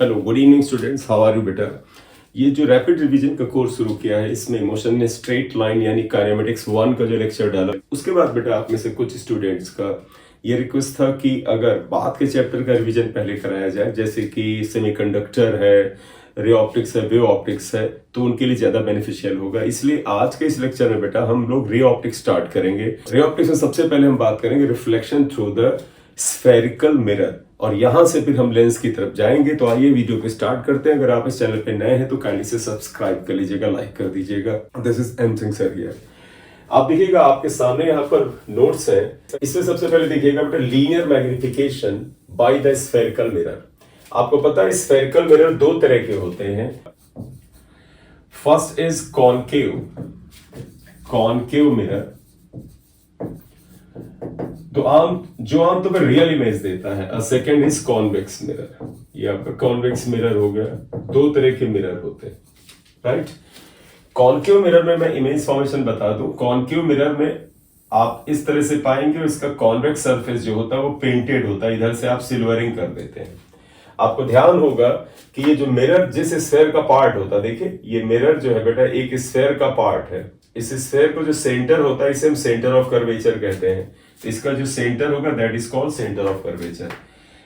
Hello, good evening students, how are you बेटा। ये जो रैपिड रिवीजन का कोर्स शुरू किया है, इसमें मोशन ने स्ट्रेट लाइन यानी काइनेमेटिक्स 1 का जो लेक्चर डाला, उसके बाद बेटा आप में से कुछ स्टूडेंट्स का ये रिक्वेस्ट था कि अगर बाद के चैप्टर का रिवीजन पहले कराया जाए, जैसे कि सेमीकंडक्टर है, रे ऑप्टिक्स है, वेव ऑप्टिक्स है, तो उनके लिए ज्यादा बेनिफिशियल होगा। इसलिए आज के इस लेक्चर में बेटा हम लोग रे ऑप्टिक्स स्टार्ट करेंगे। रे ऑप्टिक्स में सबसे पहले हम बात करेंगे reflection through the spherical mirror, और यहां से फिर हम लेंस की तरफ जाएंगे। तो आइए वीडियो को स्टार्ट करते हैं। अगर आप इस चैनल पे नए हैं तो काइंडली से सब्सक्राइब कर लीजिएगा, लाइक कर दीजिएगा। This is M Singh sir here. आप देखिएगा आपके सामने यहाँ पर नोट्स हैं। इसमें सबसे पहले देखिएगा बेटा linear magnification by the spherical mirror. आपको पता है स्फेरिकल मिरर दो तरह के होते हैं। फर्स्ट इज कॉनकेव मिरर, तो आमतौर पर रियल इमेज देता है। Second is convex mirror. ये आपका कॉन्वेक्स मिरर हो गया। दो तरह के मिरर होते हैं, राइट। कॉनकेव मिरर में मैं इमेज फॉर्मेशन बता दूं। कॉनकेव मिरर में आप इस तरह से पाएंगे, इसका कॉन्वेक्स सरफेस जो होता है वो पेंटेड होता है। इधर से आप सिल्वरिंग कर देते हैं। आपको ध्यान होगा कि ये जो मिरर जिस स्फेयर का पार्ट होता है, देखिए ये मिरर जो है बेटा एक स्फेयर का पार्ट है। इस स्फेयर को जो सेंटर होता है इसे हम सेंटर ऑफ कर्वेचर कहते हैं। तो इसका जो सेंटर होगा that is called centre of curvature.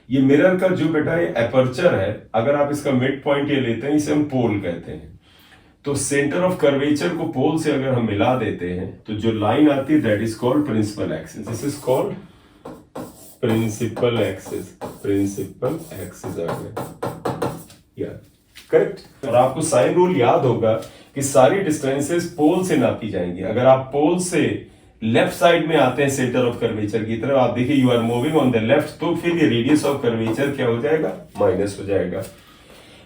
ये मिरर का जो बेटा ये एपर्चर है, अगर आप इसका मिड पॉइंट ये लेते हैं, इसे हम पोल कहते हैं। तो सेंटर ऑफ कर्वेचर को पोल से अगर हम मिला देते हैं तो जो लाइन आती है that is called principal axis. This is called principal axis. Principal axis आ गया, करेक्ट। और आपको साइन रूल याद होगा कि सारी डिस्टेंसेस पोल से नापी जाएंगी। अगर आप पोल से लेफ्ट साइड में आते हैं सेंटर ऑफ कर्वेचर की तरफ, आप देखिए you are moving on the left, तो फिर ये रेडियस ऑफ कर्वेचर क्या हो जाएगा, माइनस हो जाएगा।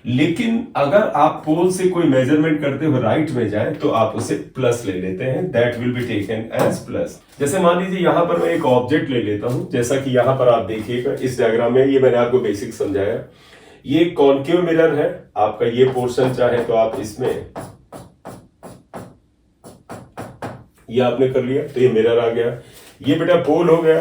लेकिन अगर आप पोल से कोई मेजरमेंट करते हुए राइट में जाए तो आप उसे प्लस ले लेते हैं। That will be taken as plus. जैसे मान लीजिए यहां पर मैं एक ऑब्जेक्ट ले लेता हूं, जैसा कि यहां पर आप देखिएगा इस डायग्राम में, ये मैंने आपको बेसिक समझाया। ये कॉनकेव मिरर है आपका, ये पोर्शन चाहे तो आप इसमें ये आपने कर लिया तो ये मिरर आ गया। ये बेटा पोल हो गया,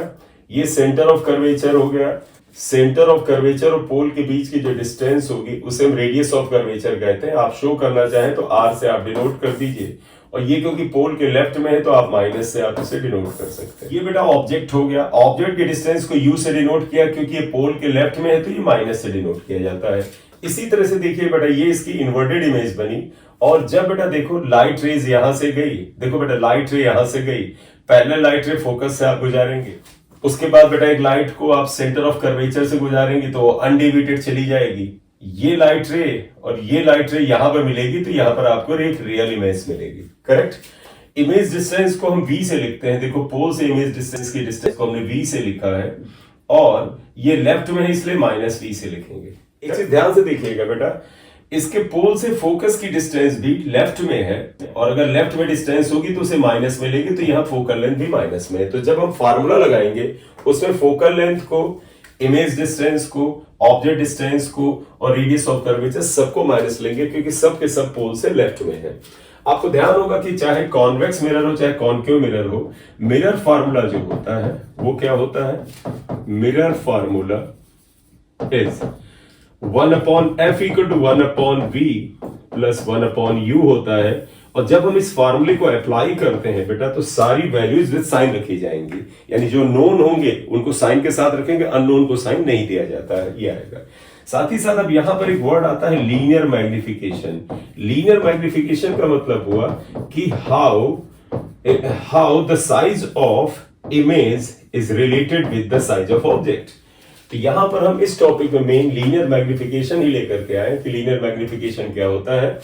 ये सेंटर ऑफ कर्वेचर हो गया। सेंटर ऑफ कर्वेचर और पोल के बीच की जो डिस्टेंस होगी उसे हम रेडियस ऑफ कर्वेचर कहते हैं। आप शो करना चाहें तो आर से आप डिनोट कर दीजिए, और ये क्योंकि पोल के लेफ्ट में है तो आप माइनस से आप इसे डिनोट कर सकते हैं। ये बेटा ऑब्जेक्ट हो गया। ऑब्जेक्ट के डिस्टेंस को यू से डिनोट किया, क्योंकि ये पोल के लेफ्ट में है तो ये माइनस से डिनोट किया जाता है। इसी तरह से देखिए बेटा ये इसकी इन्वर्टेड इमेज बनी। और जब बेटा देखो लाइट रेज यहां से गई, देखो बेटा लाइट रे यहां से गई, पैरेलल लाइट रे फोकस से आप गुजारेंगे। उसके बाद बेटा एक लाइट को आप सेंटर ऑफ कर्वेचर से गुजारेंगे तो अनडिविटेड चली जाएगी। ये लाइट रे और ये लाइट रे यहां पर मिलेगी तो यहां पर आपको एक रियल इमेज मिलेगी, करेक्ट। इमेज डिस्टेंस को हम v से लिखते हैं। देखो पोल से इमेज डिस्टेंस की डिस्टेंस को हमने v से लिखा है, और ये लेफ्ट में है इसलिए माइनस v से लिखेंगे। एक चीज ध्यान से देखिएगा बेटा, इसके पोल से फोकस की डिस्टेंस भी लेफ्ट में है, और अगर लेफ्ट में डिस्टेंस होगी तो उसे माइनस मिलेगी, तो यहाँ फोकल लेंथ भी माइनस में है। तो जब हम फार्मूला लगाएंगे उसमें फोकल लेंथ को, इमेज डिस्टेंस को, ऑब्जेक्ट डिस्टेंस को और रेडियस ऑफ कर्वेचर सबको माइनस लेंगे, क्योंकि सब के सब पोल से लेफ्ट में है। आपको ध्यान होगा कि चाहे कॉन्वेक्स मिरर हो चाहे कॉनकेव मिरर हो, मिरर फार्मूला जो होता है वो क्या होता है, mirror formula is 1/f equal to 1/v plus 1/u होता है। और जब हम इस फार्मूले को अप्लाई करते हैं बेटा तो सारी वैल्यूज विद साइन रखी जाएंगी, यानी जो नोन होंगे उनको साइन के साथ रखेंगे, अननोन को साइन नहीं दिया जाता है, ये आएगा। साथ ही साथ अब यहां पर एक वर्ड आता है लीनियर मैग्निफिकेशन। लीनियर मैग्निफिकेशन का मतलब हुआ कि how the size of image is related with the size of object. तो यहां पर हम इस टॉपिक में मेन लीनियर मैग्निफिकेशन ही लेकर के आए कि लीनियर मैग्निफिकेशन क्या होता है।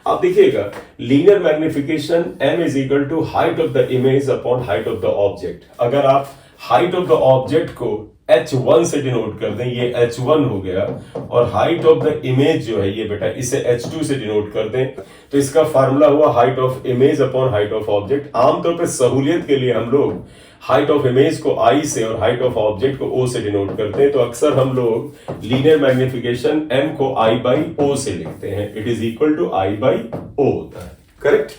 आप देखिएगा linear magnification m is equal to height of the image upon height of the object. अगर आप हाइट ऑफ द ऑब्जेक्ट को h1 से डिनोट कर दें, ये h1 हो गया, और हाइट ऑफ द इमेज जो है ये बेटा इसे h2 से डिनोट कर दें, तो इसका फार्मूला हुआ height of image upon height of object. आमतौर पर सहूलियत के लिए हम लोग हाइट ऑफ इमेज को I से और हाइट ऑफ ऑब्जेक्ट को O से डिनोट करते हैं। तो अक्सर हम लोग लीनियर मैग्निफिकेशन m को I by O से लिखते हैं। It is equal to I by O होता है, करेक्ट।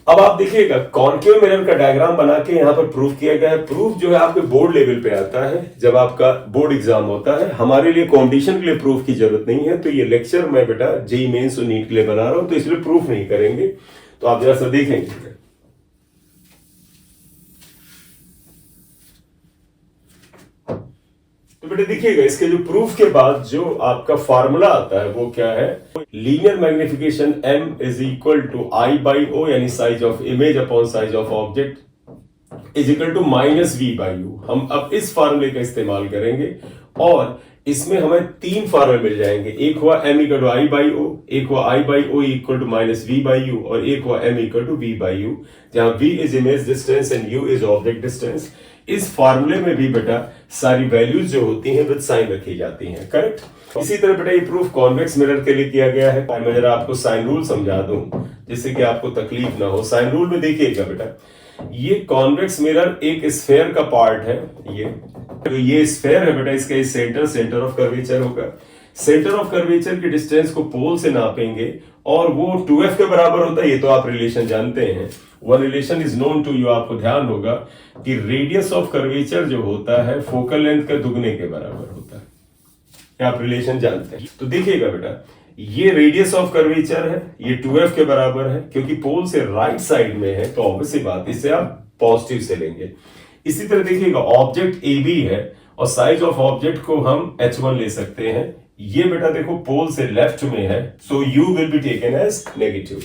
अब आप देखिएगा कॉनकेव मिरर का डायग्राम बना के यहाँ पर प्रूफ किया गया है। प्रूफ जो है आपके बोर्ड लेवल पे आता है जब आपका बोर्ड एग्जाम होता है। हमारे लिए कंपटीशन के लिए प्रूफ की जरूरत नहीं है, तो ये लेक्चर मैं बेटा जेईई मेंस और नीट के लिए बना रहा हूं, तो इसलिए प्रूफ नहीं करेंगे। तो आप जरा सा देखेंगे, तो बेटा देखिएगा इसके जो प्रूफ के बाद जो आपका फार्मूला आता है वो क्या है, linear magnification m is equal to I by o, यानी size of image upon size of object is equal to minus v by u. हम अब इस फार्मूले का इस्तेमाल करेंगे और इसमें हमें तीन फार्मूले मिल जाएंगे। एक हुआ m equal to I by o, एक हुआ i by o equal to minus v by u, और एक हुआ m equal to v by u, जहां v is image distance and u is object distance. इस फार्मूले में भी बेटा सारी वैल्यूज जो होती हैं विद साइन रखी जाती हैं, करेक्ट। इसी तरह बेटा ये प्रूफ कॉन्वेक्स मिरर के लिए किया गया है। मैं जरा आपको साइन रूल समझा दूं जिससे कि आपको तकलीफ ना हो। साइन रूल में देखिएगा बेटा, ये कॉन्वेक्स मिरर एक स्फेयर का पार्ट है। ये स्फेयर है बेटा, इसका सेंटर ऑफ कर्वेचर होगा। सेंटर ऑफ कर्वेचर की डिस्टेंस को पोल से नापेंगे और वो 2f के बराबर होता है। ये तो आप रिलेशन जानते हैं, one relation is known to you. आपको ध्यान होगा कि रेडियस ऑफ कर्वेचर जो होता है फोकल लेंथ के दुगने के बराबर होता है। आप रिलेशन जानते हैं। तो देखिएगा बेटा, ये रेडियस ऑफ कर्वेचर है, ये 2f के बराबर है। क्योंकि पोल से राइट साइड में है तो ऑब्वियसली बात इसे आप पॉजिटिव से लेंगे। इसी तरह देखिएगा ऑब्जेक्ट ए बी है और साइज ऑफ ऑब्जेक्ट को हम h1 ले सकते हैं। ये बेटा देखो पोल से लेफ्ट में है, so u will be taken as negative.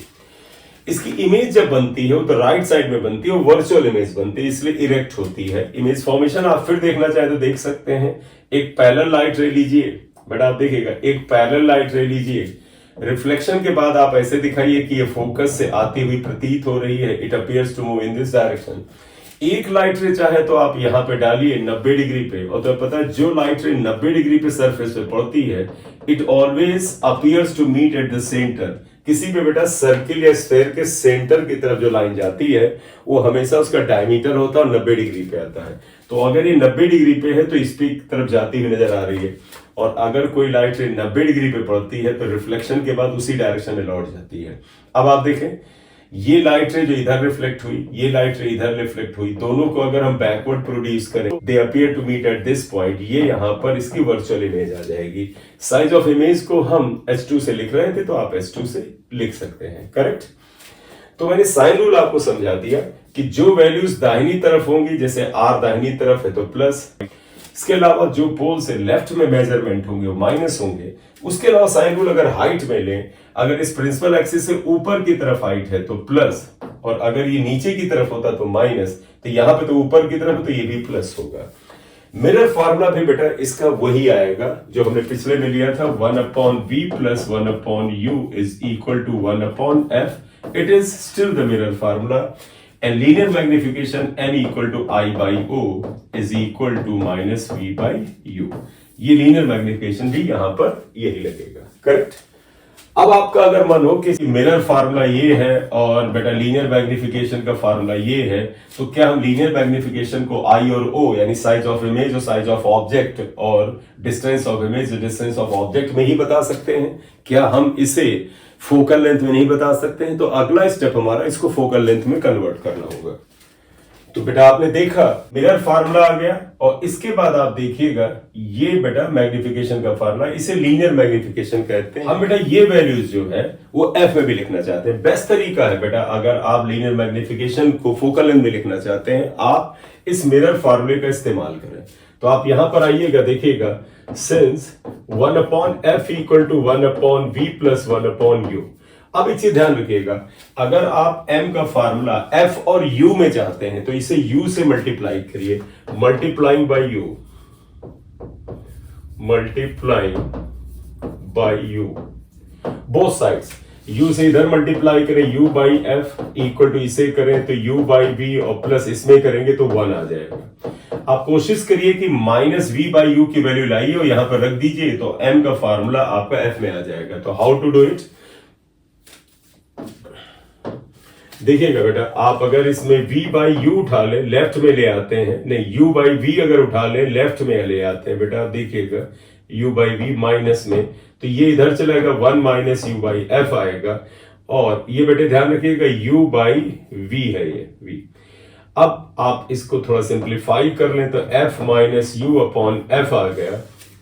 इसकी इमेज जब बनती है वो तो राइट साइड में बनती है, वो वर्चुअल इमेज बनती है, इसलिए इरेक्ट होती है। इमेज फॉर्मेशन आप फिर देखना चाहे तो देख सकते हैं। एक पैरेलल लाइट रे लीजिए बेटा, आप देखिएगा एक पैरेलल लाइट रे लीजिए, रिफ्लेक्शन के बाद आप ऐसे दिखाइए कि ये फोकस से आती हुई प्रतीत हो रही है, it appears to move in this direction. एक लाइट रे चाहे तो आप यहां पे डालिए 90 डिग्री पे, और तो पता है जो लाइट रे 90 डिग्री पे सरफेस पे पड़ती है it always appears to meet at the centre. किसी पे बेटा सर्किल या स्फेयर के सेंटर की तरफ जो लाइन जाती है वो हमेशा उसका डायमीटर होता है और 90 डिग्री पे आता है। तो अगर ये 90 डिग्री पे है तो इस की तरफ जाती हुई नजर आ रही है, और अगर कोई लाइट रे 90 डिग्री पे पड़ती है तो रिफ्लेक्शन के बाद उसी डायरेक्शन में लौट जाती है। अब आप देखें, ये लाइट रे जो इधर रिफ्लेक्ट हुई, ये लाइट रे इधर रिफ्लेक्ट हुई, दोनों को अगर हम बैकवर्ड प्रोड्यूस करें, they appear to meet at this point. ये यहां पर इसकी वर्चुअल इमेज आ जाएगी। साइज ऑफ इमेज को हम h2 से लिख रहे थे तो आप h2 से लिख सकते हैं, करेक्ट। तो मैंने साइन रूल आपको समझा दिया कि जो वैल्यूज दाहिनी तरफ होंगी, जैसे r दाहिनी तरफ है तो प्लस, इसके अलावा जो पोल से लेफ्ट में मेजरमेंट होंगे वो माइनस होंगे। उसके अलावा साइन रूल अगर हाइट में लें, अगर इस प्रिंसिपल एक्सिस से ऊपर की तरफ हाइट है तो प्लस, और अगर ये नीचे की तरफ होता तो माइनस, तो यहां पे तो ऊपर की तरफ है तो ये भी प्लस होगा। मिरर फार्मूला भी बेटा इसका वही आएगा जो हमने पिछले में लिया था, 1/v plus 1/u is equal to 1/f। It is still the mirror formula and linear magnification m equal to I by O is equal to minus v by u। ये linear magnification भी यहां पर यही लगेगा, correct. अब आपका अगर मन हो कि मिरर फार्मूला ये है और बेटा लीनियर मैग्निफिकेशन का फार्मूला ये है, तो क्या हम लीनियर मैग्निफिकेशन को I और O यानी साइज ऑफ इमेज और साइज ऑफ ऑब्जेक्ट और डिस्टेंस ऑफ इमेज और डिस्टेंस ऑफ ऑब्जेक्ट में ही बता सकते हैं? क्या हम इसे फोकल लेंथ में नहीं बता सकते हैं? तो अगला स्टेप हमारा इसको फोकल लेंथ में कन्वर्ट करना होगा। तो बेटा आपने देखा मिरर फार्मूला आ गया, और इसके बाद आप देखिएगा ये बेटा मैग्निफिकेशन का फार्मूला, इसे लीनियर मैग्निफिकेशन कहते हैं। हम बेटा ये वैल्यूज जो है वो एफ में भी लिखना चाहते हैं। बेस्ट तरीका है बेटा, अगर आप लीनियर मैग्निफिकेशन को फोकल लेंथ में लिखना चाहते हैं, आप इस मिरर फार्मूले का इस्तेमाल करें। तो आप यहां पर आइएगा, देखिएगा since 1/f equal to 1/v plus 1/u। अब एक चीज ध्यान रखिएगा, अगर आप m का फार्मूला f और u में चाहते हैं तो इसे u से मल्टीप्लाई करिए, multiplying by u, multiplying by u both sides. u से इधर मल्टीप्लाई करें u by f equal to इसे करें तो u बाई v, और प्लस इसमें करेंगे तो 1 आ जाएगा। आप कोशिश करिए कि माइनस v बाई u की वैल्यू लाइए और यहां पर रख दीजिए, तो m का फार्मूला आपका f में आ जाएगा। तो हाउ टू डू इट, देखिएगा बेटा, आप अगर इसमें v बाई u उठा ले लेफ्ट में ले आते हैं, नहीं u बाई v अगर उठा ले लेफ्ट में ले आते हैं बेटा, देखिएगा u बाई v माइनस में, तो ये इधर चलेगा 1 माइनस u बाई f आएगा, और ये बेटे ध्यान रखिएगा u बाई v है, ये v। अब आप इसको थोड़ा सिंप्लीफाई कर लें तो f minus you upon f आ गया।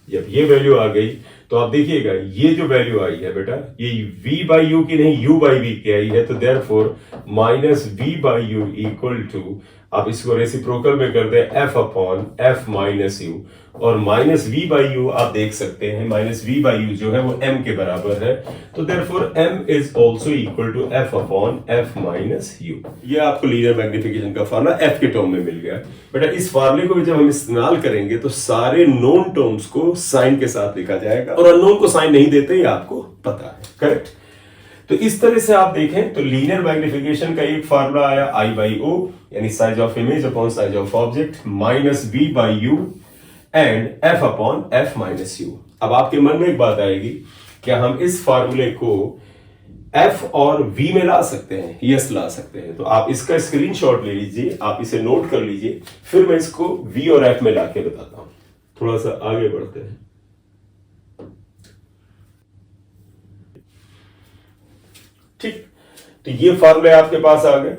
जब ये वैल्यू आ गई तो आप देखिएगा ये जो वैल्यू आई है बेटा ये v बाई यू की नहीं u बाई v की आई है, तो therefore minus v by u equal to, आप इसको रेसिप्रोकल में कर दें f upon f minus u, और माइनस v बाई यू आप देख सकते हैं माइनस v बाई यू जो है वो m के बराबर है, तो therefore m is also equal to f upon f minus u. ये आपको लीनियर मैग्निफिकेशन का फार्मूला f के टर्म में मिल गया। बेटा इस फार्मूले को भी जब हम इस्तेमाल करेंगे तो सारे नोन टर्म्स को साइन के साथ लिखा जाएगा और अननोन को साइन नहीं देते, ये आपको पता है, करेक्ट। तो इस तरह से आप देखें तो लीनियर मैग्निफिकेशन का एक फार्मूला आया I बाई O यानी size of image upon size of object minus v by you and f upon f minus you. अब आपके मन में एक बात आएगी, क्या हम इस फार्मूले को f और v में ला सकते हैं? यस ला सकते हैं। तो आप इसका स्क्रीनशॉट ले लीजिए, आप इसे नोट कर लीजिए, फिर मैं इसको v और f में लाके बताता हूं। थोड़ा सा आगे बढ़ते हैं। ठीक, तो ये फार्मूले आपके पास आ गए।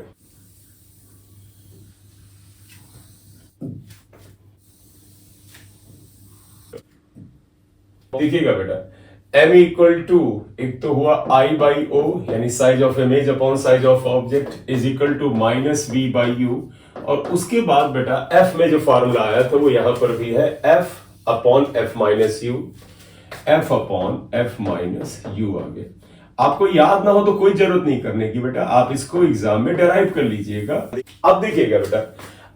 देखिएगा बेटा m इक्वल टू, एक तो हुआ I बाई O यानी size of image upon size of object is equal to minus v by u, और उसके बाद बेटा f में जो फार्मूला आया था वो यहां पर भी है f upon f minus u, f upon f minus u आ गया। आपको याद ना हो तो कोई जरूरत नहीं करने की बेटा, आप इसको एग्जाम में डेराइव कर लीजिएगा। अब देखिएगा बेटा,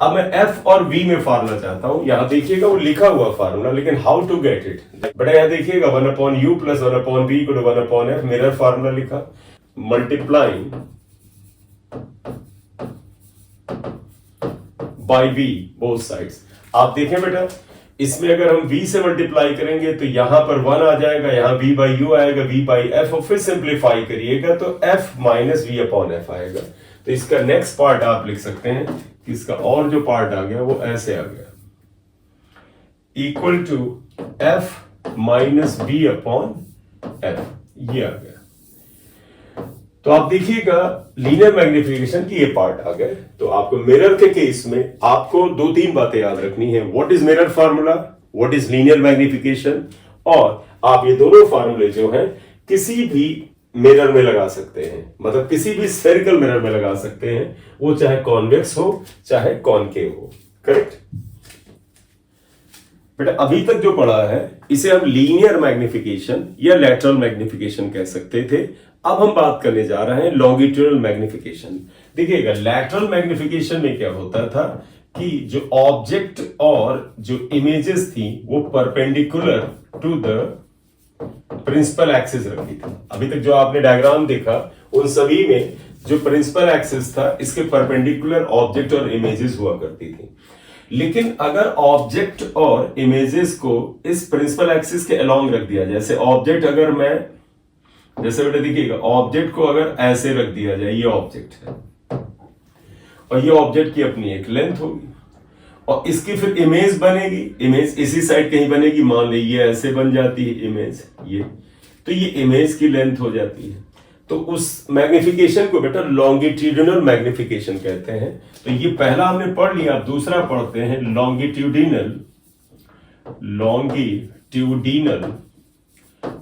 अब मैं f और v में फार्मूला चाहता हूं। यहां देखिएगा वो लिखा हुआ फार्मूला, लेकिन हाउ टू गेट इट बेटा, यहां देखिएगा 1 upon u plus 1 upon v equal to 1 upon f, mirror formula लिखा, multiplying by v both sides. आप देखें बेटा इसमें अगर हम v से मल्टीप्लाई करेंगे तो यहां पर 1 आ जाएगा, यहां v बाई यू आएगा, v बाई f, और फिर सिंप्लीफाई करिएगा तो f minus v upon f आएगा। तो इसका नेक्स्ट पार्ट आप लिख सकते हैं कि इसका और जो पार्ट आ गया वो ऐसे आ गया, equal to f minus v upon f, ये आ गया। तो आप देखिएगा लीनियर मैग्निफिकेशन की ये पार्ट आ गए। तो आपको मिरर के केस में आपको 2-3 बातें याद रखनी है, what is mirror formula, what is linear magnification, और आप ये दोनों फार्मूले जो हैं किसी भी मिरर में लगा सकते हैं, मतलब किसी भी स्फेरिकल मिरर में लगा सकते हैं, वो चाहे कॉन्वेक्स हो चाहे कॉनकेव हो, करेक्ट। बेटा अभी तक जो पढ़ा है इसे हम लीनियर मैग्निफिकेशन या लैटरल मैग्निफिकेशन कह सकते थे। अब हम बात करने जा रहे हैं लॉन्गिट्यूडनल मैग्निफिकेशन। देखिएगा लैटरल मैग्निफिकेशन में क्या होता था कि जो ऑब्जेक्ट और जो इमेजेस थी वो perpendicular to the principal axis रखी थी। अभी तक जो आपने डायग्राम देखा उन सभी में जो प्रिंसिपल एक्सिस था इसके परपेंडिकुलर ऑब्जेक्ट और इमेजेस हुआ करती थी। लेकिन अगर ऑब्जेक्ट और इमेजेस को इस प्रिंसिपल एक्सिस के अलोंग रख दिया, जैसे ऑब्जेक्ट अगर मैं, जैसे बेटा देखिएगा ऑब्जेक्ट को अगर ऐसे रख दिया जाए, ये ऑब्जेक्ट है और ये ऑब्जेक्ट की अपनी एक लेंथ होगी और इसकी फिर इमेज बनेगी, इमेज इसी साइड कहीं बनेगी, मान लीजिए ऐसे बन जाती है इमेज, ये तो ये इमेज की लेंथ हो जाती है। तो उस मैग्निफिकेशन को बेटा लॉन्गिट्यूडिनल मैग्निफिकेशन कहते हैं। तो ये पहला हमने पढ़ लिया, अब दूसरा पढ़ते हैं लॉन्गिट्यूडिनल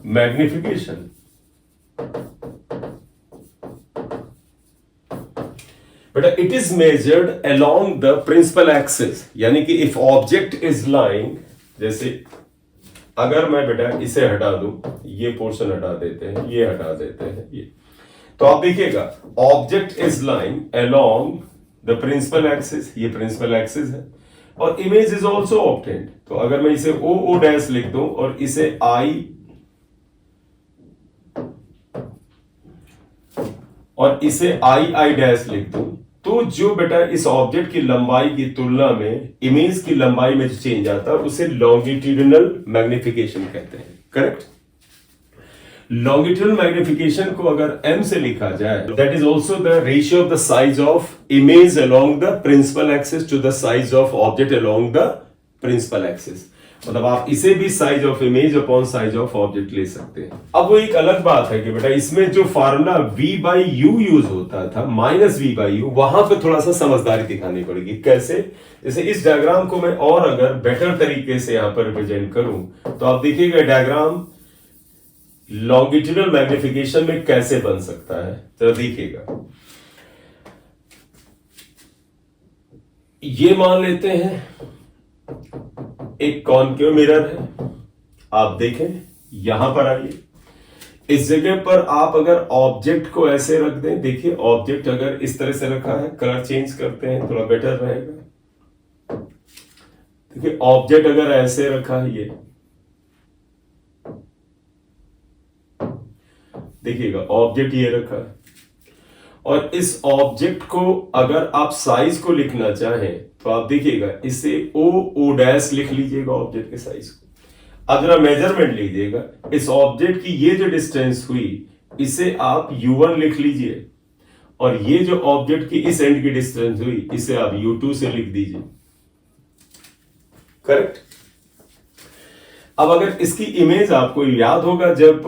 मैग्निफिकेशन। बेटा it is measured along the principal axis, यानी कि इफ ऑब्जेक्ट इज लाइंग, जैसे अगर मैं बेटा इसे हटा दूं, ये पोर्शन हटा देते हैं, ये हटा देते हैं, ये तो आप देखिएगा object is lying along the principal axis, ये प्रिंसिपल एक्सिस है, और इमेज इज ऑल्सो ऑब्टेन्ड। तो अगर मैं इसे ओ ओ डैश लिख दूं और इसे आई और इसे आई आई डैश लिख दूं, तो जो बेटा इस ऑब्जेक्ट की लंबाई की तुलना में इमेज की लंबाई में जो चेंज आता है उसे लॉन्गिट्यूडिनल मैग्निफिकेशन कहते हैं, करेक्ट। लॉन्गिट्यूडिनल मैग्निफिकेशन को अगर m से लिखा जाए, that is also the ratio of the size of image along the principal axis to the size of object along the principal axis. मतलब आप इसे भी size of image upon size of object ले सकते हैं। अब वो एक अलग बात है कि बेटा इसमें जो formula v by you use होता था माइनस v बाई यू, वहां पे थोड़ा सा समझदारी दिखानी पड़ेगी। कैसे? जैसे इस डायग्राम को मैं और अगर बेटर तरीके से यहां पर रिप्रेजेंट करूं तो आप देखिएगा डायग्राम लॉन्गिट्यूडनल मैग्निफिकेशन में कैसे बन सकता है। जरा देखिएगा, ये मान लेते हैं एक कॉनकेव मिरर है। आप देखें यहां पर आइए, इस जगह पर आप अगर ऑब्जेक्ट को ऐसे रख दें, देखिए ऑब्जेक्ट अगर इस तरह से रखा है, कलर चेंज करते हैं थोड़ा बेटर रहेगा। देखिए ऑब्जेक्ट अगर ऐसे रखा है, ये देखिएगा ऑब्जेक्ट ये रखा है, और इस ऑब्जेक्ट को अगर आप साइज को लिखना चाहें तो आप देखिएगा इसे ओ डैश लिख लीजिएगा ऑब्जेक्ट के साइज को। अगर आप मेजरमेंट लीजिएगा, इस ऑब्जेक्ट की ये जो डिस्टेंस हुई इसे आप u1 लिख लीजिए, और ये जो ऑब्जेक्ट की इस एंड की डिस्टेंस हुई इसे आप u2 से लिख दीजिए। करेक्ट? अब अगर इसकी इमेज आपको याद होगा, जब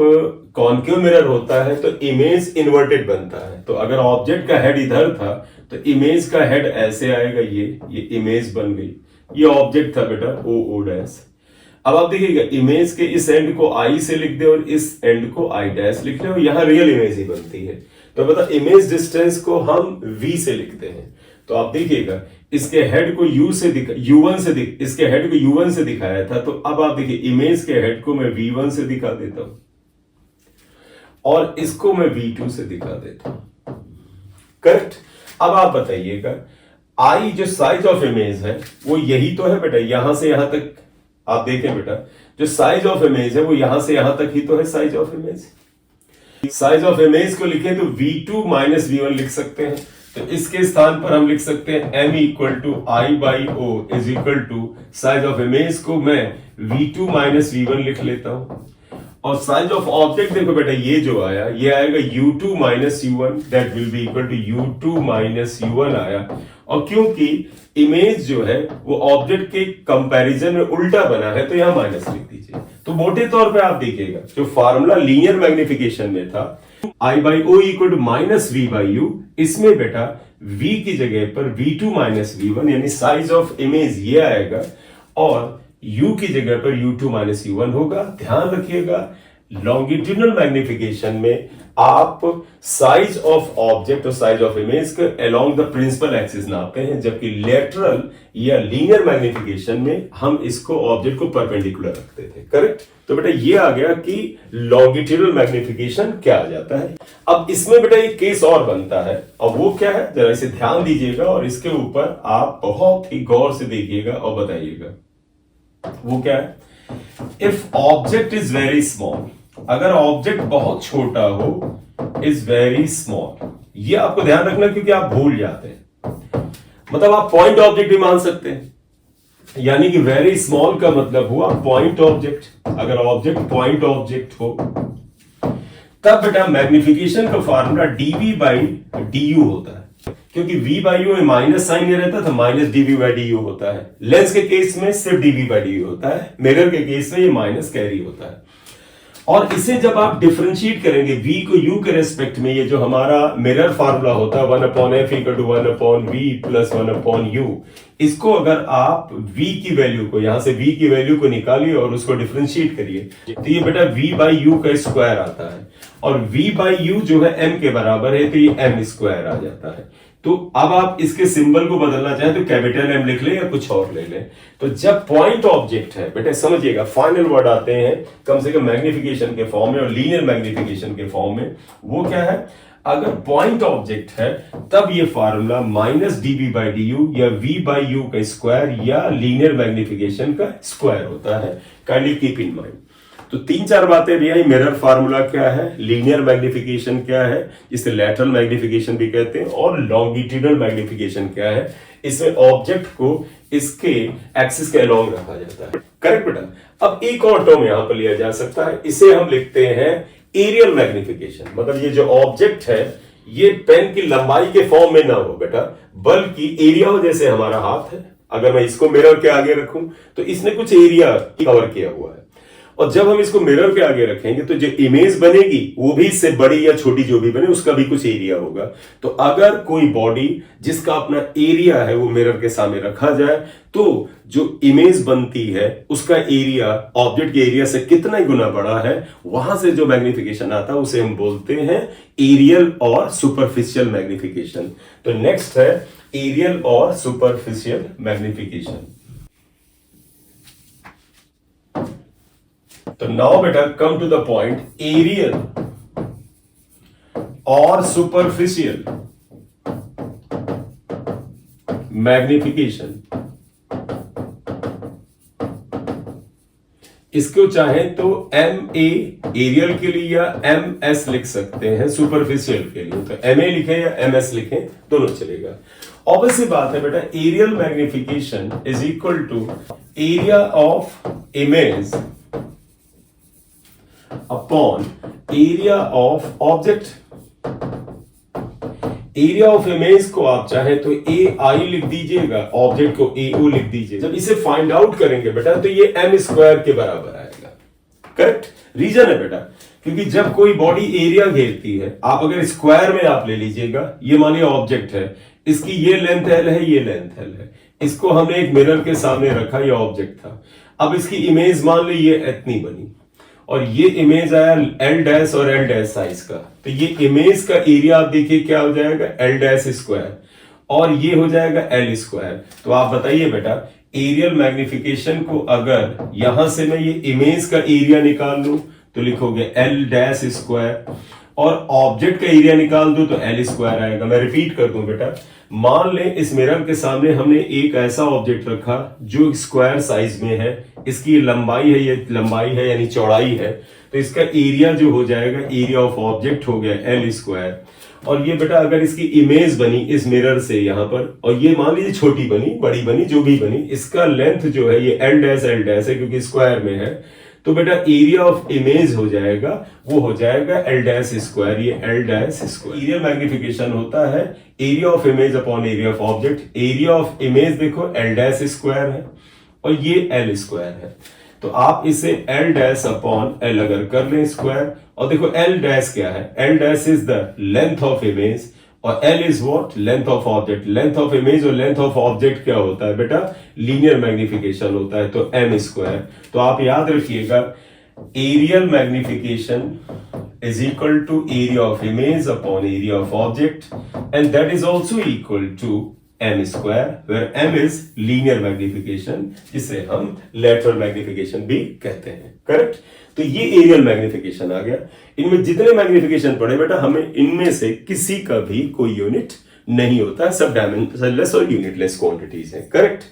कॉनकेव मिरर होता है तो इमेज इन्वर्टेड बनता है। तो अगर ऑब्जेक्ट का हेड इधर था तो इमेज का हेड ऐसे आएगा, ये इमेज बन गई। ये ऑब्जेक्ट था बेटा ओ डैश। अब आप देखिएगा इमेज के इस एंड को आई से लिख दे और इस एंड को आई डैश लिख ले, और यहां रियल इमेज ही बनती है। तो बता इमेज डिस्टेंस को हम v से लिखते हैं। तो आप देखिएगा इसके हेड को इसके हेड को u1 से दिखाया था, तो अब आप देखिए इमेज के हेड को मैं v1 से दिखा देता हूं और इसको मैं v2 से दिखा देता हूं। करेक्ट? अब आप बताइएगा आई जो साइज ऑफ इमेज है वो यही तो है बेटा, यहां से यहां तक। आप देखें बेटा जो साइज ऑफ इमेज है वो यहां से यहां तक ही तो है size of image. Size of image को लिखें तो v2 माइनस v1 लिख सकते हैं। तो इसके स्थान पर हम लिख सकते हैं m equal to I by O is equal to size of image को मैं v2 माइनस v1 लिख लेता हूं, और साइज ऑफ ऑब्जेक्ट देखो बेटा ये जो आया ये आएगा u2 minus u1 that will be equal to u2 minus u1 आया। और क्योंकि इमेज जो है वो ऑब्जेक्ट के कंपैरिजन में उल्टा बना है तो यहां माइनस लिख दीजिए। तो मोटे तौर पे आप देखिएगा जो फार्मूला लीनियर मैग्निफिकेशन में था i by o equal to minus v by u, इसमें बेटा v की जगह पर v2 माइनस v1 यानी साइज ऑफ इमेज ये आएगा, और u की जगह पर u2 माइनस u1 होगा। ध्यान रखिएगा लॉन्गिट्यूडनल मैग्निफिकेशन में आप साइज ऑफ ऑब्जेक्ट और साइज ऑफ इमेज के अलोंग द प्रिंसिपल एक्सिस नापते हैं, जबकि लेटरल या लीनियर मैग्निफिकेशन में हम इसको ऑब्जेक्ट को परपेंडिकुलर रखते थे। करेक्ट? तो बेटा ये आ गया कि लॉन्गिट्यूडनल मैग्निफिकेशन क्या आ जाता है। अब इसमें बेटा एक केस और बनता है, और वो क्या है जरा इसे ध्यान दीजिएगा और इसके ऊपर आप बहुत ही गौर से देखिएगा और बताइएगा वो क्या है। If object is very small, अगर ऑब्जेक्ट बहुत छोटा हो, इज वेरी स्मॉल, ये आपको ध्यान रखना क्योंकि आप भूल जाते हैं। मतलब आप पॉइंट ऑब्जेक्ट भी मान सकते हैं, यानी कि वेरी स्मॉल का मतलब हुआ पॉइंट ऑब्जेक्ट। अगर ऑब्जेक्ट पॉइंट ऑब्जेक्ट हो तब बेटा मैग्निफिकेशन का फॉर्मूला dv बाई du होता है, क्योंकि v बाई यू में माइनस साइन ये रहता था, माइनस dv बाई du होता है। लेंस के केस में सिर्फ dv बाई du होता है, मिरर के केस में ये माइनस कैरी होता है। और इसे जब आप डिफरेंशिएट करेंगे v को u के रेस्पेक्ट में, ये जो हमारा मिरर फार्मूला होता है 1/f equal to 1/v plus 1/u, इसको अगर आप v की वैल्यू को यहां से v की वैल्यू को निकालिए और उसको डिफरेंशिएट करिए तो ये बेटा v बाई यू का स्क्वायर आता है, और v बाई यू जो है m के बराबर है तो ये m स्क्वायर आ जाता है। तो अब आप इसके सिंबल को बदलना चाहें तो कैपिटल M लिख लें या कुछ और ले लें। तो जब पॉइंट ऑब्जेक्ट है बेटा समझिएगा फाइनल वर्ड आते हैं कम से कम मैग्निफिकेशन के फॉर्म में और लीनियर मैग्निफिकेशन के फॉर्म में। वो क्या है, अगर पॉइंट ऑब्जेक्ट है तब ये formula minus dv by du या v बाई यू का स्क्वायर या लीनियर मैग्निफिकेशन का स्क्वायर होता है। Kindly keep in mind. तो 3-4 बातें भी आई। मिरर फार्मूला क्या है, लीनियर मैग्निफिकेशन क्या है जिसे लैटरल मैग्निफिकेशन भी कहते हैं, और लॉन्गिट्यूडनल मैग्निफिकेशन क्या है, इसमें ऑब्जेक्ट को इसके एक्सिस के अलोंग रखा जाता है। करेक्ट बेटा? अब एक और टर्म यहां पर लिया जा सकता है, इसे हम लिखते हैं एरियल मैग्निफिकेशन। मतलब ये जो ऑब्जेक्ट है ये पेन की लंबाई के फॉर्म में ना हो बेटा, बल्कि एरिया हो, जैसे हमारा हाथ है अगर मैं इसको मिरर के आगे रखूं तो इसने कुछ एरिया कवर किया हुआ है, और जब हम इसको मिरर के आगे रखेंगे तो जो इमेज बनेगी वो भी इससे बड़ी या छोटी जो भी बने उसका भी कुछ एरिया होगा। तो अगर कोई बॉडी जिसका अपना एरिया है वो मिरर के सामने रखा जाए तो जो इमेज बनती है उसका एरिया ऑब्जेक्ट के एरिया से कितना गुना बड़ा है, वहां से जो मैग्निफिकेशन आता है उसे हम बोलते हैं एरियल और सुपरफिशियल मैग्निफिकेशन। तो नेक्स्ट है एरियल और सुपरफिशियल मैग्निफिकेशन। तो नाउ बेटा come to the point, areal और सुपरफिशियल मैग्निफिकेशन। इसको चाहें तो MA एरियल के लिए या MS लिख सकते हैं सुपरफिशियल के लिए, तो MA लिखें या MS लिखें दोनों चलेगा। ऑब्वियसली बात है बेटा, areal magnification is equal to area of image upon area of object. Area of image को आप चाहे तो AI लिख दीजिएगा, ऑब्जेक्ट को AO लिख दीजिए। जब इसे फाइंड आउट करेंगे बेटा तो ये M स्क्वायर के बराबर आएगा। करेक्ट रीजन है बेटा, क्योंकि जब कोई बॉडी एरिया घेरती है, आप अगर स्क्वायर में आप ले लीजिएगा, ये मानिए ऑब्जेक्ट है, इसकी ये लेंथ L है, ये लेंथ L है, इसको हमने एक मिरर के सामने रखा, ये ऑब्जेक्ट था। अब इसकी इमेज मान ली ये इतनी बनी और ये इमेज आया L डैश और L डैश साइज का, तो ये इमेज का एरिया आप देखिए क्या हो जाएगा L डैश स्क्वायर और ये हो जाएगा L स्क्वायर। तो आप बताइए बेटा, एरियल मैग्निफिकेशन को अगर यहां से मैं ये इमेज का एरिया निकाल लूं तो लिखोगे L डैश स्क्वायर, और ऑब्जेक्ट का एरिया निकाल दूं तो L स्क्वायर आएगा। मैं रिपीट कर दूं बेटा, मान लें इस मिरर के सामने हमने एक ऐसा ऑब्जेक्ट रखा जो स्क्वायर साइज में है, इसकी लंबाई है, ये लंबाई है यानी चौड़ाई है, तो इसका एरिया जो हो जाएगा एरिया ऑफ ऑब्जेक्ट हो गया L स्क्वायर। और ये बेटा अगर इसकी इमेज बनी इस मिरर से यहां पर, और ये मान लीजिए छोटी बनी बड़ी बनी जो भी बनी, इसका लेंथ जो है ये L डैश है क्योंकि स्क्वायर में है, तो बेटा एरिया ऑफ इमेज हो जाएगा वो हो जाएगा L डैश स्क्वायर, ये L dash square. Area magnification होता है area of image upon area of object. Area of image देखो L डैश स्क्वायर है और ये L स्क्वायर है, तो आप इसे L डैश अपॉन L अगर कर लें स्क्वायर, और देखो L डैश क्या है, L dash is the length of image और L is what, length of object. Length of image और लेंथ ऑफ ऑब्जेक्ट क्या होता है बेटा, लीनियर मैग्निफिकेशन होता है, तो M स्क्वायर। तो आप याद रखिएगा areal magnification is equal to area of image upon area of object, and that is also equal to M square, where M is linear magnification, जिसे हम lateral magnification भी कहते हैं। करेक्ट, तो ये एरियल मैग्निफिकेशन आ गया। इनमें जितने मैग्निफिकेशन पड़े बेटा, हमें इनमें से किसी का भी कोई यूनिट नहीं होता, सब डायमेंशनलेस और यूनिटलेस क्वांटिटीज हैं। करेक्ट,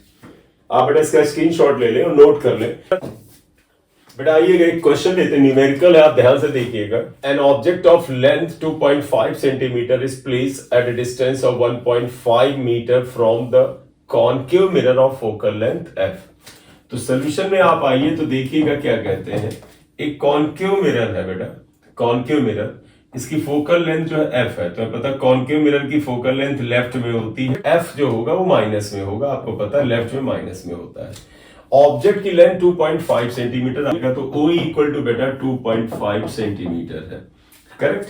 आप बेटा इसका स्क्रीनशॉट ले लें और नोट कर लें। बेटा आइएगा एक क्वेश्चन लेते हैं, न्यूमेरिकल है, आप ध्यान से देखिएगा। An object of length 2.5 centimetre is placed at a distance of 1.5 metre from the concave mirror of focal length f। तो सोल्यूशन में आप आइए तो देखिएगा क्या कहते हैं। एक कॉनकेव मिरर है बेटा, कॉनकेव मिरर, इसकी फोकल लेंथ जो है f है, तो पता कॉनकेव मिरर की फोकल लेंथ लेफ्ट में होती है, f जो होगा वो माइनस में होगा, आपको पता है लेफ्ट में माइनस में होता है। ऑब्जेक्ट की लेंथ 2.5 सेंटीमीटर आएगा, तो O इक्वल टू बेटा 2.5 सेंटीमीटर है। करेक्ट,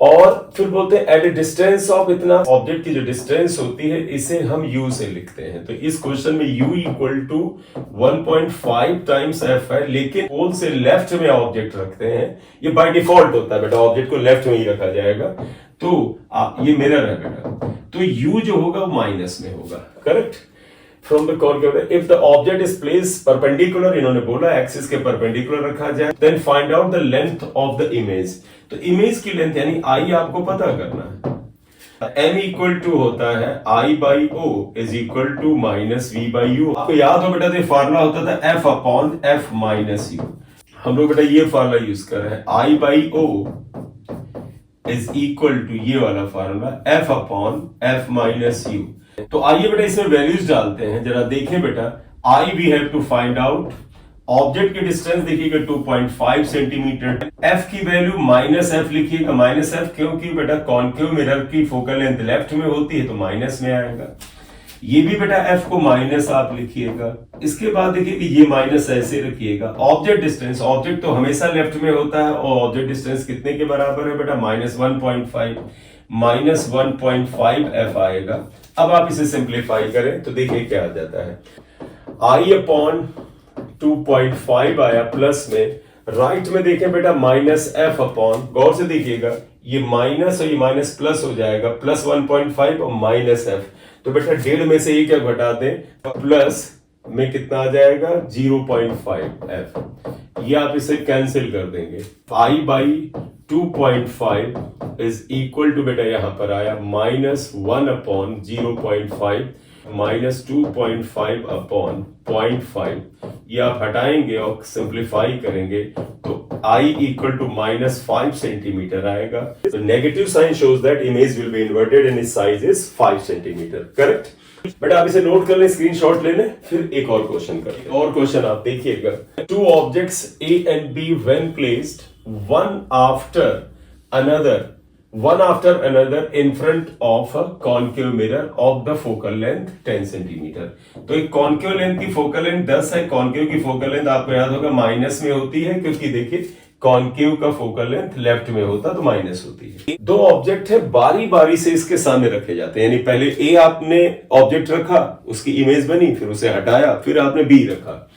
और फिर बोलते हैं एट ए डिस्टेंस ऑफ इतना, ऑब्जेक्ट की जो डिस्टेंस होती है इसे हम U से लिखते हैं। तो इस क्वेश्चन में U equal to 1.5 times f है, लेकिन पोल से लेफ्ट में ऑब्जेक्ट रखते हैं, ये बाय डिफॉल्ट होता है बेटा, ऑब्जेक्ट को लेफ्ट में ही रखा जाएगा। तो ये मिरर है बेटा, तो U जो होगा वो माइनस में होगा। Correct, from the concave, if the object is placed perpendicular, इन्होंने बोला एक्सिस के परपेंडिकुलर रखा जाए, then find out the length of the image. तो इमेज की लेंथ यानी I आपको पता करना है। M इक्वल टू होता है I by O is equal to minus V by U। आपको याद हो बेटा, तो फार्मूला होता था F upon F minus U। हम लोग बेटा ये फार्मूला यूज कर रहे हैं, I by O is equal to ये वाला formula F upon F minus U। तो आइए बेटा इसमें वैल्यूज डालते हैं, जरा देखें बेटा। I we have to find out, object की डिस्टेंस देखिएगा 2.5 सेंटीमीटर, F की वैल्यू माइनस F लिखिएगा, माइनस F क्योंकि बेटा कॉनकेव मिरर की फोकल लेंथ लेफ्ट में होती है तो माइनस में आएगा। ये भी बेटा f को माइनस आप लिखिएगा। इसके बाद देखिए कि ये माइनस ऐसे रखिएगा। ऑब्जेक्ट डिस्टेंस, ऑब्जेक्ट तो हमेशा लेफ्ट में होता है और ऑब्जेक्ट डिस्टेंस कितने के बराबर है बेटा, -1.5, -1.5 f आएगा। अब आप इसे सिंप्लीफाई करें तो देखिए क्या आ जाता है, I/2.5 आया प्लस में, राइट में देखें बेटा -f अपॉन, गौर से देखिएगा ये माइनस और ये माइनस प्लस हो जाएगा, +1.5 और -f, तो बेटा डेढ़ में से ये क्या घटा दें, प्लस में कितना आ जाएगा 0.5f, ये आप इसे कैंसिल कर देंगे। I/2.5 इज इक्वल टू बेटा यहां पर आया -1/0.5 -2.5 अपॉन 0.5, ये आप हटाएंगे और सिंप्लीफाई करेंगे तो I इक्वल टू -5 सेंटीमीटर आएगा। तो negative sign shows that image will be inverted and its size is 5 centimetre, correct. बेटा आप इसे नोट कर लें, स्क्रीनशॉट ले लें, फिर एक और क्वेश्चन करते हैं। और क्वेश्चन आप देखिएगा, two objects A and B when placed one after another in front of a concave mirror of the focal length 10 centimetre. तो एक कॉन्केव लेंथ की फोकल लेंथ 10 है, कॉन्केव की फोकल लेंथ आपको याद होगा माइनस में होती है, क्योंकि देखिए कॉन्केव का फोकल लेंथ लेफ्ट में होता तो माइनस होती है। दो ऑब्जेक्ट है, बारी बारी से इसके सामने रखे जाते हैं, यानी पहले ए आपने ऑब्जेक्ट रखा, उसकी इमेज बनी, फिर उसे हटाया, फिर आपने बी रखा।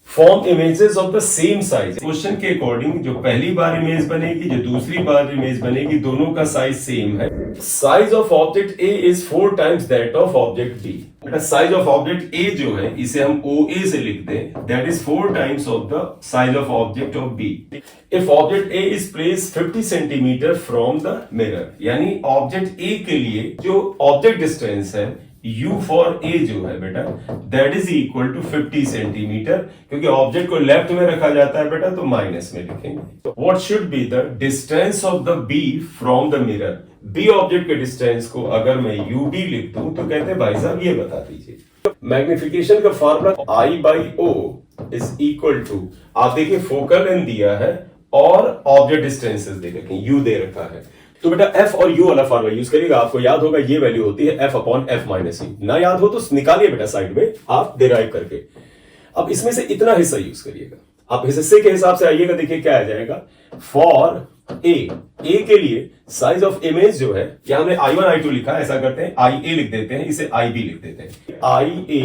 Form images of the same size. Question के अकॉर्डिंग जो पहली बार इमेज बनेगी, जो दूसरी बार इमेज बनेगी, दोनों का साइज सेम है। Size of object A is 4 times that of object B. बेटा साइज ऑफ ऑब्जेक्ट ए जो है इसे हम OA से लिख दें, that is 4 times of the size of object of B. If object A is placed 50 centimetre from the mirror, यानी object A के लिए जो ऑब्जेक्ट डिस्टेंस है U फॉर A जो है बेटा that is equal to 50 centimetre, क्योंकि object को लेफ्ट में रखा जाता है बेटा तो माइनस में लिखेंगे। What should be the distance of the B from the mirror. B object के डिस्टेंस को अगर मैं UB लिख दूं तो कहते हैं भाई साहब ये बता दीजिए। मैग्निफिकेशन का formula I/O is equal to, आप देखिए फोकल लेंथ दिया है और ऑब्जेक्ट डिस्टेंसेस दे रखे हैं, U दे रखा है, तो बेटा F और U वाला फॉर्मूला यूज करिएगा। आपको याद होगा ये वैल्यू होती है F upon F minus U। ना याद हो तो निकालिए बेटा साइड में आप डिराइव करके। अब इसमें से इतना हिस्सा यूज करिएगा, आप इस हिस्से के हिसाब से आइएगा, देखिए क्या आ जाएगा। फॉर A के लिए साइज ऑफ इमेज जो है, क्या हमने I1 I2 लिखा, ऐसा करते हैं IA लिख देते हैं, इसे IB लिख देते हैं। IA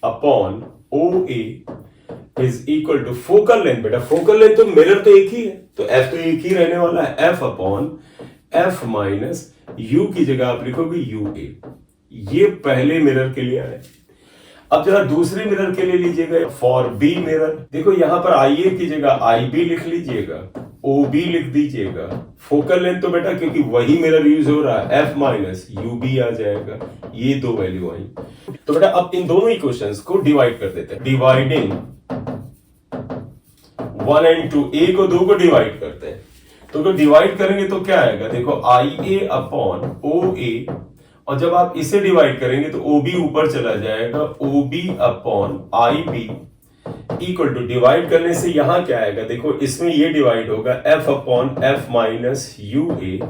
upon OA is equal to focal length. बेटा फोकल लेंथ तो मिरर तो एक ही है, तो F तो एक ही रहने वाला है, F upon F minus U की जगह आप लिखोगे UA। ये पहले मिरर के लिए है। अब जरा दूसरे मिरर के लिए लीजिएगा, फॉर B मिरर, देखो यहां पर IA की जगह IB लिख लीजिएगा, OB लिख दीजिएगा। फोकल लेंथ तो बेटा क्योंकि वही मिरर यूज हो रहा है, F माइनस UB आ जाएगा, ये दो वैल्यू आई। तो बेटा अब इन दोनों इक्वेशंस को डिवाइड कर देते हैं, डिवाइडिंग 1 and 2, A को 2 को डिवाइड करते हैं, तो डिवाइड करेंगे तो क्या आएगा, देखो IA अपॉन OA, और जब आप इसे डिवाइड करेंगे तो OB ऊपर चला जाएगा, OB upon IB equal to, divide करने से यहां क्या आएगा, देखो इसमें ये डिवाइड होगा F upon F minus UA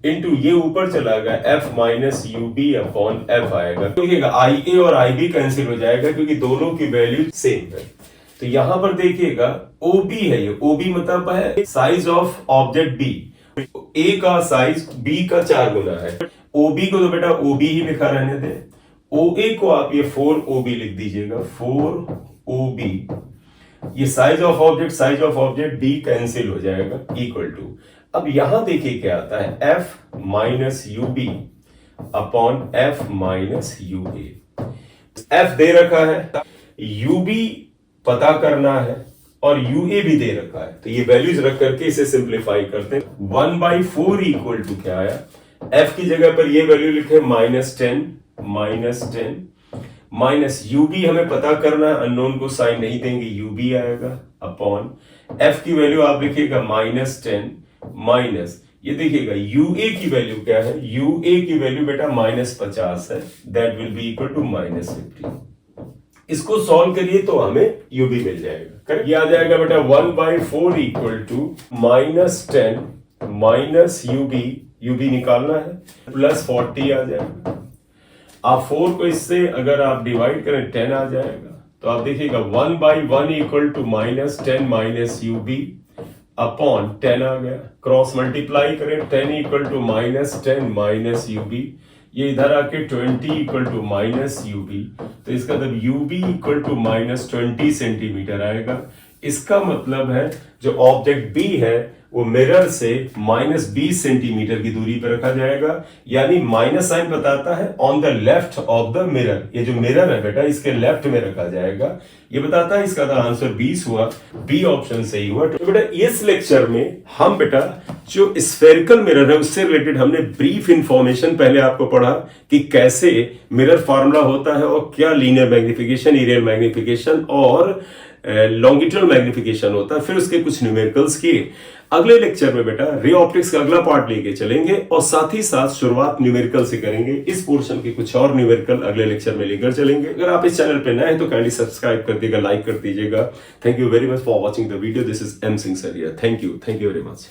into ये ऊपर चला गया F minus UB upon F आएगा। तो IA और IB कैंसिल हो जाएगा क्योंकि दोनों की वैल्यू सेम है। तो यहां पर देखिएगा OB है, ये OB मतलब है size of object B। A का साइज B का 4 गुना है। OB को तो बेटा OB ही लिखा रहने दे, OA को आप ये 4OB लिख दीजिएगा, 4OB। ये size of object B cancel हो जाएगा इक्वल टू, अब यहां देखिए क्या आता है, F minus UB upon F minus UA। F दे रखा है, UB पता करना है और UA भी दे रखा है, तो ये वैल्यूज रख करके इसे सिंप्लीफाई करते हैं। 1/4 इक्वल टू क्या आया, F की जगह पर ये वैल्यू लिखे -10 माइनस UB हमें पता करना है, अननोन को साइन नहीं देंगे, UB आएगा अपॉन F की वैल्यू आप लिखिएगा -10 माइनस, ये देखिएगा UA की वैल्यू क्या है, UA की वैल्यू बेटा -50 है, that will be equal to -50। इसको सॉल्व करिए तो हमें UB मिल जाएगा, करेक्ट। ये आ जाएगा बेटा 1/4 इक्वल टू -10 माइनस UB निकालना है, प्लस 40 आ जाएगा। आप 4 को इससे अगर आप डिवाइड करें 10 आ जाएगा। तो आप देखिएगा 1/1 equal to -10 minus UB upon 10 आ गया। क्रॉस मल्टीप्लाई करें 10 इक्वल टू -10 माइनस यूबी, ये इधर आके 20 इक्वल टू माइनस यूबी, तो इसका मतलब यूबी इक्वल टू -20 सेंटीमीटर आएगा। इसका मतलब है जो ऑब्जेक्ट बी है वो मिरर से -20 सेंटीमीटर की दूरी पर रखा जाएगा, यानी माइनस साइन बताता है on the left of the mirror. ये जो मिरर है बेटा इसके लेफ्ट में रखा जाएगा, ये बताता है। इसका आंसर 20 हुआ, बी ऑप्शन सही हुआ। तो बेटा इस लेक्चर में हम बेटा जो स्फेरिकल मिरर है उससे रिलेटेड हमने ब्रीफ इंफॉर्मेशन पहले आपको पढ़ा कि कैसे मिरर फार्मूला होता है और क्या लीनियर मैग्निफिकेशन, एरियल मैग्निफिकेशन और लॉन्गिट्यूडल मैग्निफिकेशन होता है। फिर उसके कुछ न्यूमेरिकल्स किए। अगले लेक्चर में बेटा रे ऑप्टिक्स का अगला पार्ट लेके चलेंगे और साथ ही साथ शुरुआत न्यूमेरिकल से करेंगे। इस पोर्शन के कुछ और न्यूमेरिकल अगले लेक्चर में लेकर चलेंगे। अगर आप इस चैनल पे नए हैं तो काइंडली सब्सक्राइब कर दीजिएगा, लाइक कर दीजिएगा। Thank you very much for watching the video. This is M Singh Sariya. Thank you very much.